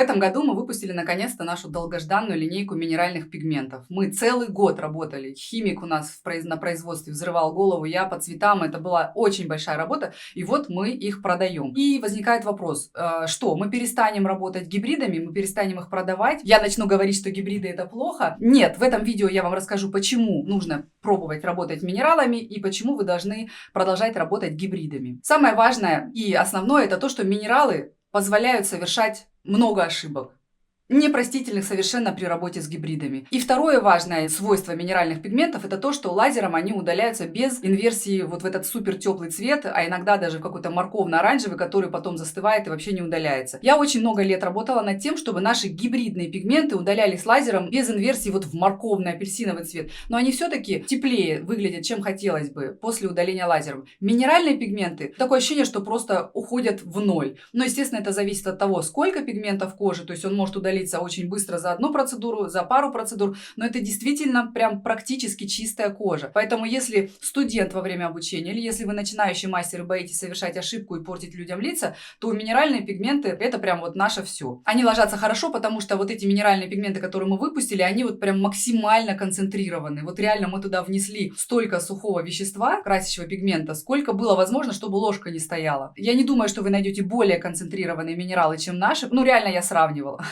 этом году мы выпустили наконец-то нашу долгожданную линейку минеральных пигментов. Мы целый год работали. Химик у нас на производстве взрывал голову, я по цветам. Это была очень большая работа. И вот мы их продаем. И возникает вопрос, что мы перестанем работать гибридами, мы перестанем их продавать. Я начну говорить, что гибриды это плохо. Нет, в этом видео я вам расскажу, почему нужно пробовать работать минералами и почему вы должны продолжать работать гибридами. Самое важное и основное это то, что минералы позволяют совершать много ошибок, непростительных совершенно при работе с гибридами. И второе важное свойство минеральных пигментов это то, что лазером они удаляются без инверсии вот в этот супер теплый цвет, а иногда даже в какой-то морковно-оранжевый, который потом застывает и вообще не удаляется. Я очень много лет работала над тем, чтобы наши гибридные пигменты удалялись лазером без инверсии вот в морковный, апельсиновый цвет. Но они все-таки теплее выглядят, чем хотелось бы после удаления лазером. Минеральные пигменты, такое ощущение, что просто уходят в ноль. Но, естественно, это зависит от того, сколько пигментов в коже, то есть он может удалить очень быстро за одну процедуру, за пару процедур, но это действительно прям практически чистая кожа. Поэтому если студент во время обучения или если вы начинающий мастер и боитесь совершать ошибку и портить людям лица, то минеральные пигменты это прям вот наше все. Они ложатся хорошо, потому что вот эти минеральные пигменты, которые мы выпустили, они вот прям максимально концентрированы. Вот реально мы туда внесли столько сухого вещества, красящего пигмента, сколько было возможно, чтобы ложка не стояла. Я не думаю, что вы найдете более концентрированные минералы, чем наши. Ну реально я сравнивала.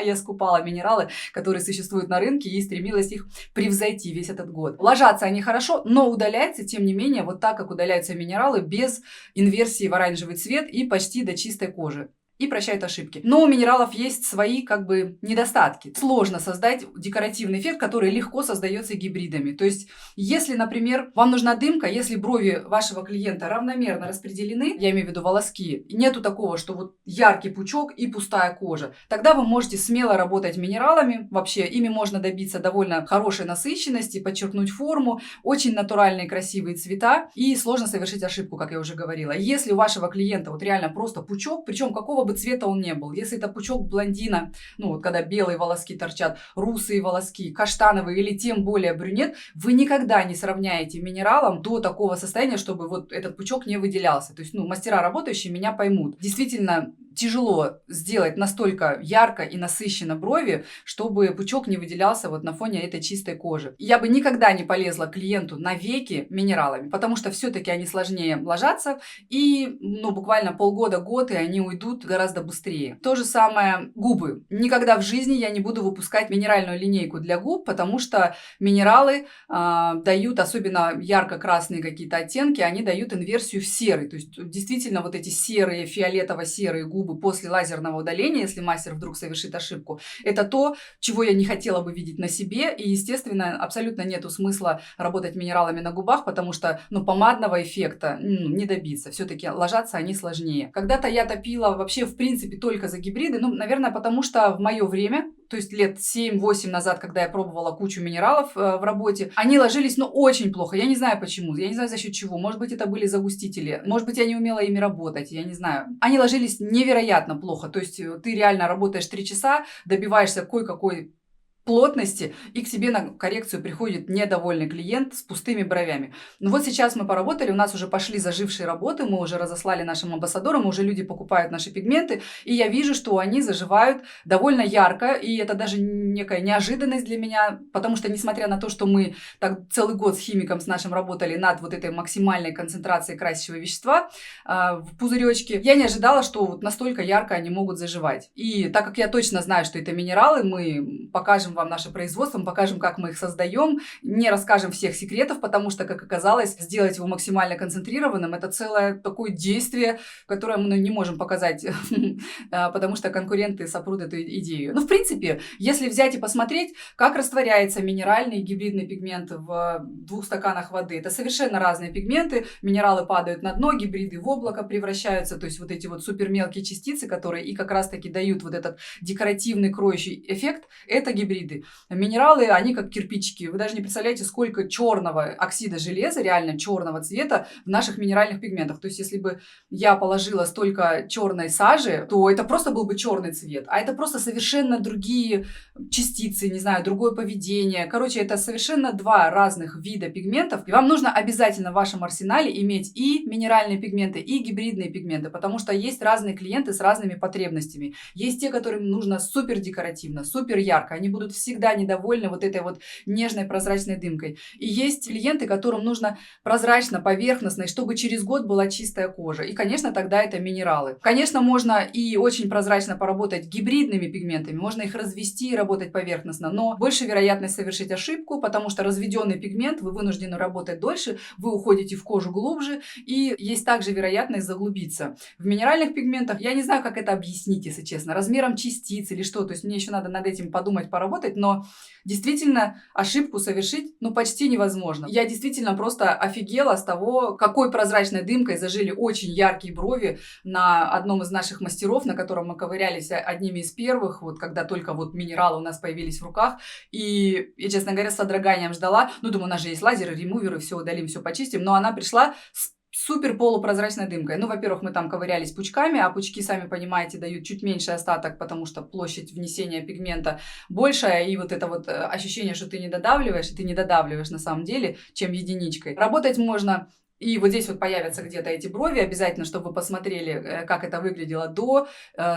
Я скупала минералы, которые существуют на рынке и стремилась их превзойти весь этот год. Ложатся они хорошо, но удаляются, тем не менее, вот так, как удаляются минералы, без инверсии в оранжевый цвет и почти до чистой кожи. И прощают ошибки. Но у минералов есть свои недостатки. Сложно создать декоративный эффект, который легко создается гибридами. То есть, если, например, вам нужна дымка, если брови вашего клиента равномерно распределены, я имею в виду волоски, нету такого, что вот яркий пучок и пустая кожа, тогда вы можете смело работать минералами. Вообще, ими можно добиться довольно хорошей насыщенности, подчеркнуть форму, очень натуральные красивые цвета и сложно совершить ошибку, как я уже говорила. Если у вашего клиента вот реально просто пучок, причем какого бы цвета он не был. Если это пучок блондина, ну вот когда белые волоски торчат, русые волоски, каштановые или тем более брюнет, вы никогда не сравняете минералом до такого состояния, чтобы вот этот пучок не выделялся. То есть, мастера работающие меня поймут. Действительно, тяжело сделать настолько ярко и насыщенно брови, чтобы пучок не выделялся вот на фоне этой чистой кожи. Я бы никогда не полезла клиенту на веки минералами, потому что все-таки они сложнее ложатся, и буквально полгода-год, и они уйдут гораздо быстрее. То же самое губы. Никогда в жизни я не буду выпускать минеральную линейку для губ, потому что минералы дают, особенно ярко-красные какие-то оттенки, они дают инверсию в серый. То есть действительно вот эти серые, фиолетово-серые губы после лазерного удаления, если мастер вдруг совершит ошибку, это то, чего я не хотела бы видеть на себе. И, естественно, абсолютно нету смысла работать минералами на губах, потому что помадного эффекта не добиться. Все-таки ложатся они сложнее. Когда-то я топила вообще в принципе только за гибриды, наверное, потому что в мое время, то есть лет 7-8 назад, когда я пробовала кучу минералов в работе, они ложились, очень плохо. Я не знаю почему, я не знаю за счет чего. Может быть, это были загустители, может быть, я не умела ими работать, я не знаю. Они ложились невероятно плохо. То есть ты реально работаешь 3 часа, добиваешься кое-какой плотности, и к тебе на коррекцию приходит недовольный клиент с пустыми бровями. Но вот сейчас мы поработали, у нас уже пошли зажившие работы, мы уже разослали нашим амбассадорам, уже люди покупают наши пигменты, и я вижу, что они заживают довольно ярко, и это даже некая неожиданность для меня, потому что, несмотря на то, что мы так целый год с химиком с нашим работали над вот этой максимальной концентрацией красящего вещества в пузыречке, я не ожидала, что вот настолько ярко они могут заживать. И так как я точно знаю, что это минералы, мы покажем вам наше производство, мы покажем, как мы их создаем, не расскажем всех секретов, потому что, как оказалось, сделать его максимально концентрированным – это целое такое действие, которое мы не можем показать, потому что конкуренты сопрут эту идею. В принципе, если взять и посмотреть, как растворяется минеральный и гибридный пигмент в 2 стаканах воды, это совершенно разные пигменты, минералы падают на дно, гибриды в облако превращаются, то есть вот эти вот супер мелкие частицы, которые и как раз-таки дают вот этот декоративный кроющий эффект, это гибриды. гибриды. Минералы, они как кирпичики. Вы даже не представляете, сколько черного оксида железа, реально черного цвета в наших минеральных пигментах. То есть, если бы я положила столько черной сажи, то это просто был бы черный цвет. А это просто совершенно другие частицы, не знаю, другое поведение. Короче, это совершенно два разных вида пигментов. И вам нужно обязательно в вашем арсенале иметь и минеральные пигменты, и гибридные пигменты, потому что есть разные клиенты с разными потребностями. Есть те, которым нужно супер декоративно, супер ярко. Они будут всегда недовольны вот этой вот нежной прозрачной дымкой. И есть клиенты, которым нужно прозрачно, поверхностно, и чтобы через год была чистая кожа. И, конечно, тогда это минералы. Конечно, можно и очень прозрачно поработать гибридными пигментами, можно их развести и работать поверхностно, но больше вероятность совершить ошибку, потому что разведенный пигмент, вы вынуждены работать дольше, вы уходите в кожу глубже, и есть также вероятность заглубиться. В минеральных пигментах, я не знаю, как это объяснить, если честно, размером частиц или что, то есть мне еще надо над этим подумать, поработать, но действительно ошибку совершить, почти невозможно. Я действительно просто офигела с того, какой прозрачной дымкой зажили очень яркие брови на одном из наших мастеров, на котором мы ковырялись одними из первых, вот когда только вот минералы у нас появились в руках. И я, честно говоря, с содроганием ждала. Думаю, у нас же есть лазеры, ремуверы, все удалим, все почистим. Но она пришла с супер полупрозрачной дымкой. Во-первых, мы там ковырялись пучками, а пучки, сами понимаете, дают чуть меньше остаток, потому что площадь внесения пигмента большая, и вот это вот ощущение, что ты не додавливаешь, и ты не додавливаешь на самом деле, чем единичкой. Работать можно. И вот здесь вот появятся где-то эти брови, обязательно, чтобы вы посмотрели, как это выглядело до,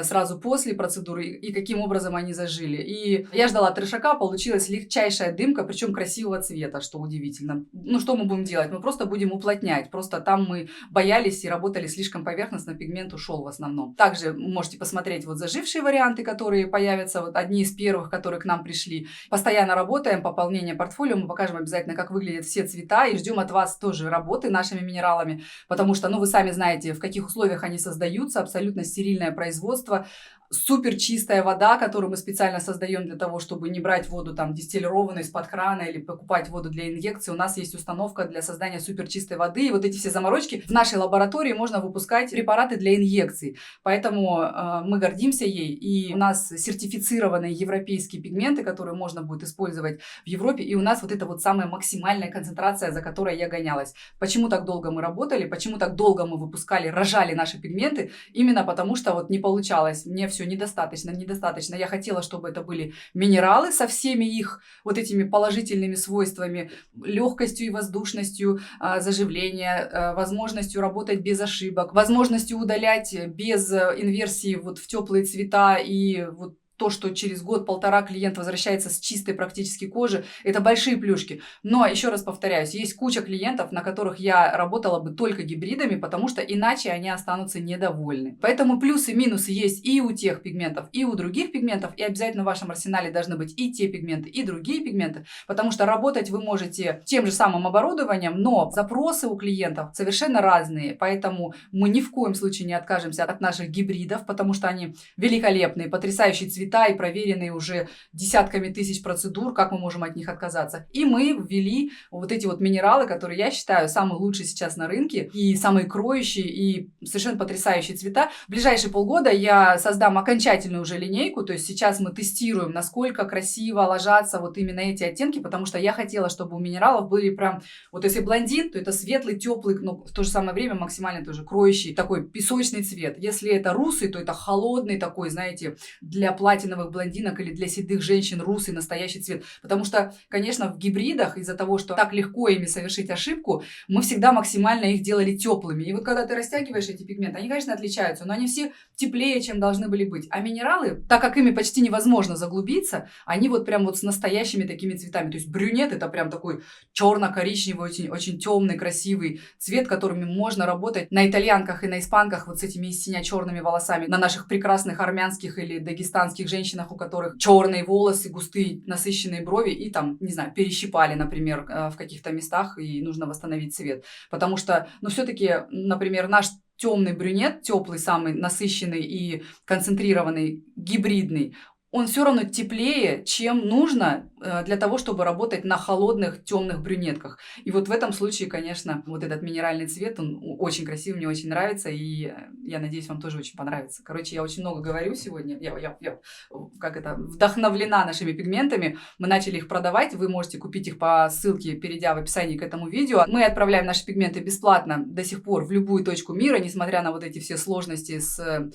сразу после процедуры и каким образом они зажили. И я ждала трешака, получилась легчайшая дымка, причем красивого цвета, что удивительно. Что мы будем делать? Мы просто будем уплотнять. Просто там мы боялись и работали слишком поверхностно, пигмент ушел в основном. Также можете посмотреть вот зажившие варианты, которые появятся, вот одни из первых, которые к нам пришли. Постоянно работаем, пополнение портфолио, мы покажем обязательно, как выглядят все цвета, и ждем от вас тоже работы нашей минералами, потому что, вы сами знаете, в каких условиях они создаются, абсолютно стерильное производство, супер чистая вода, которую мы специально создаем для того, чтобы не брать воду там дистиллированную из-под крана или покупать воду для инъекции. У нас есть установка для создания супер чистой воды, и вот эти все заморочки в нашей лаборатории можно выпускать препараты для инъекций, поэтому мы гордимся ей, и у нас сертифицированные европейские пигменты, которые можно будет использовать в Европе, и у нас вот это вот самая максимальная концентрация, за которой я гонялась. Почему так долго мы работали, почему так долго мы выпускали, рожали наши пигменты? Именно потому, что вот не получалось, мне все недостаточно. Я хотела, чтобы это были минералы со всеми их вот этими положительными свойствами, легкостью и воздушностью заживления, возможностью работать без ошибок, возможностью удалять без инверсии вот в теплые цвета и вот то, что через год-полтора клиент возвращается с чистой практически кожи, это большие плюшки. Но, еще раз повторяюсь, есть куча клиентов, на которых я работала бы только гибридами, потому что иначе они останутся недовольны. Поэтому плюсы и минусы есть и у тех пигментов, и у других пигментов, и обязательно в вашем арсенале должны быть и те пигменты, и другие пигменты, потому что работать вы можете тем же самым оборудованием, но запросы у клиентов совершенно разные, поэтому мы ни в коем случае не откажемся от наших гибридов, потому что они великолепные, потрясающие цвета, и проверенные уже десятками тысяч процедур, как мы можем от них отказаться. И мы ввели вот эти вот минералы, которые я считаю самые лучшие сейчас на рынке, и самые кроющие, и совершенно потрясающие цвета. В ближайшие полгода я создам окончательную уже линейку, то есть сейчас мы тестируем, насколько красиво ложатся вот именно эти оттенки, потому что я хотела, чтобы у минералов были прям, вот если блондин, то это светлый, теплый, но в то же самое время максимально тоже кроющий, такой песочный цвет. Если это русый, то это холодный такой, знаете, для платиновых блондинок или для седых женщин русый настоящий цвет. Потому что, конечно, в гибридах из-за того, что так легко ими совершить ошибку, мы всегда максимально их делали теплыми. И вот когда ты растягиваешь эти пигменты, они, конечно, отличаются, но они все теплее, чем должны были быть. А минералы, так как ими почти невозможно заглубиться, они вот прям вот с настоящими такими цветами. То есть брюнет это прям такой черно-коричневый, очень, очень темный, красивый цвет, которыми можно работать на итальянках и на испанках вот с этими сине-черными волосами, на наших прекрасных армянских или дагестанских женщинах, у которых черные волосы, густые насыщенные брови и там, не знаю, перещипали, например, в каких-то местах и нужно восстановить цвет. Потому что, все-таки, например, наш темный брюнет, теплый, самый насыщенный и концентрированный, гибридный, он все равно теплее, чем нужно для того, чтобы работать на холодных темных брюнетках. И вот в этом случае, конечно, вот этот минеральный цвет, он очень красивый, мне очень нравится, и я надеюсь, вам тоже очень понравится. Короче, я очень много говорю сегодня, я вдохновлена нашими пигментами. Мы начали их продавать, вы можете купить их по ссылке, перейдя в описании к этому видео. Мы отправляем наши пигменты бесплатно до сих пор в любую точку мира, несмотря на вот эти все сложности с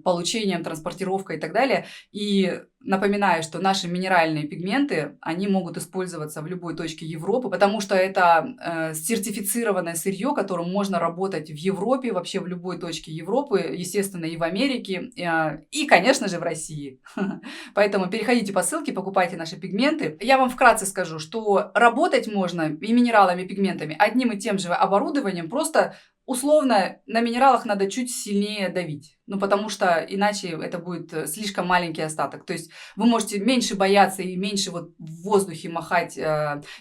получением, транспортировкой и так далее. И напоминаю, что наши минеральные пигменты, они могут использоваться в любой точке Европы, потому что это сертифицированное сырье, которым можно работать в Европе, вообще в любой точке Европы, естественно, и в Америке, и, конечно же, в России. Поэтому переходите по ссылке, покупайте наши пигменты. Я вам вкратце скажу, что работать можно и минералами, и пигментами одним и тем же оборудованием, просто условно на минералах надо чуть сильнее давить. Ну, потому что иначе это будет слишком маленький остаток. То есть вы можете меньше бояться и меньше вот в воздухе махать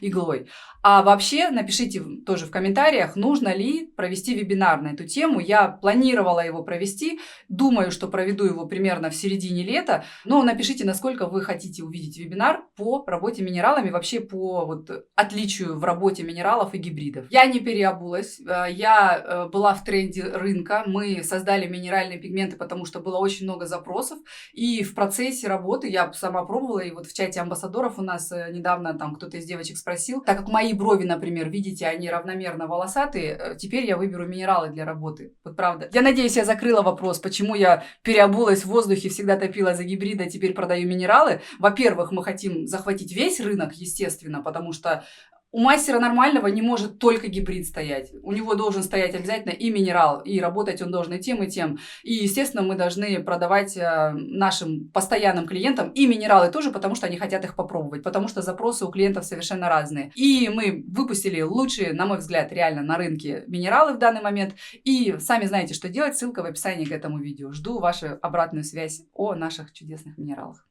иглой. А вообще напишите тоже в комментариях, нужно ли провести вебинар на эту тему. Я планировала его провести, думаю, что проведу его примерно в середине лета. Но напишите, насколько вы хотите увидеть вебинар по работе минералами, вообще по вот отличию в работе минералов и гибридов. Я не переобулась, я была в тренде рынка, мы создали минеральные пигменты, потому что было очень много запросов, и в процессе работы я сама пробовала, и вот в чате амбассадоров у нас недавно там кто-то из девочек спросил, так как мои брови, например, видите, они равномерно волосатые, теперь я выберу минералы для работы. Вот правда. Я надеюсь, я закрыла вопрос, почему я переобулась в воздухе, всегда топила за гибриды, а теперь продаю минералы. Во-первых, мы хотим захватить весь рынок, естественно, потому что у мастера нормального не может только гибрид стоять. У него должен стоять обязательно и минерал, и работать он должен и тем, и тем. И, естественно, мы должны продавать нашим постоянным клиентам и минералы тоже, потому что они хотят их попробовать, потому что запросы у клиентов совершенно разные. И мы выпустили лучшие, на мой взгляд, реально на рынке минералы в данный момент. И сами знаете, что делать. Ссылка в описании к этому видео. Жду вашу обратную связь о наших чудесных минералах.